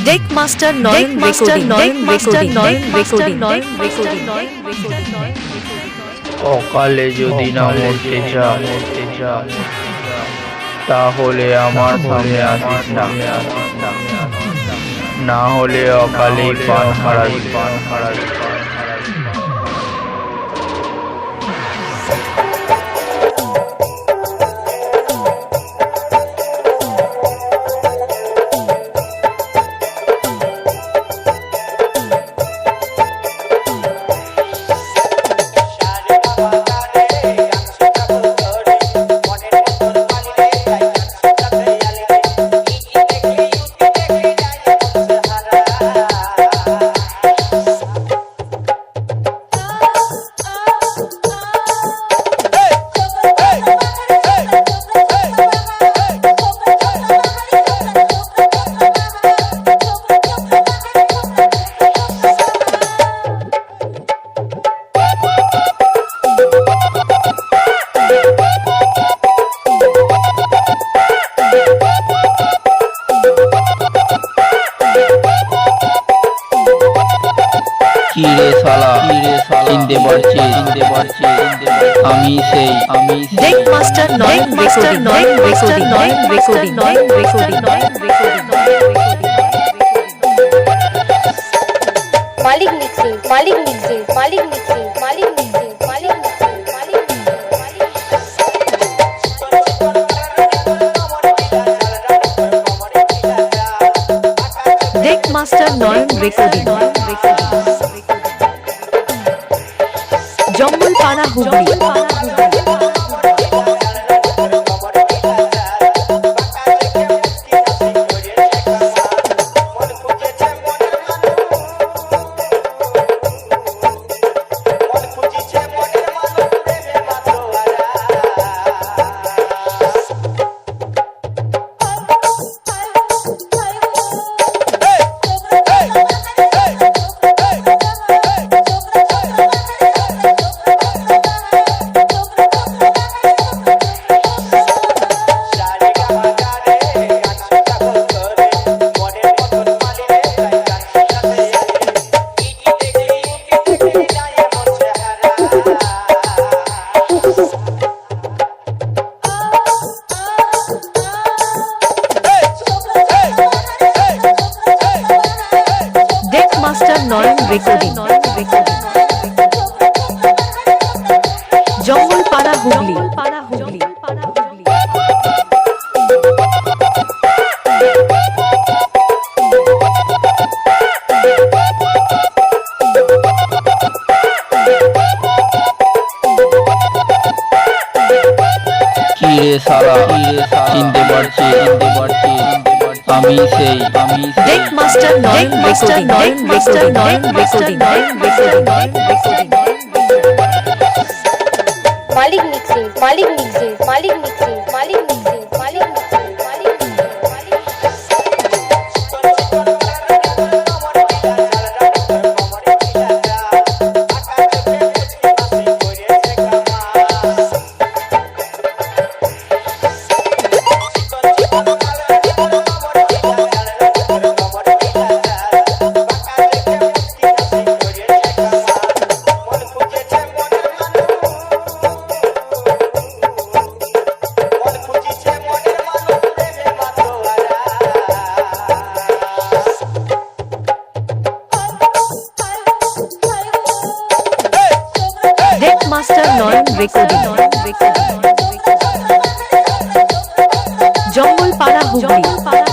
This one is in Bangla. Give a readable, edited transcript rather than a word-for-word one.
ডেক মাস্টার নয়ন রেকর্ডিং। অকালে যদি না মরতে যা তাহলে আমার সামনে আসিস না হলে অকালে প্রাণ হারাবি। কিরে শালা চিনতে পারছিস? আমি সেই ডেক মাস্টার নয়ন রেকর্ডিং। মালিক মিক্সিং। ডেক মাস্টার নয়ন রেকর্ডিং। জঙ্গলপাড়া হুগলি। নয়ন রেকর্ডিং। জঙ্গলপাড়া হুগলি। কিরে শালা চিনতে পারছিস? আমি সেই ডেক মাস্টার নয়ন রেকর্ডিং। মালিক মিক্সিং। ডেক মাস্টার নয়ন রেকর্ডিং। জঙ্গলপাড়া হুগলি।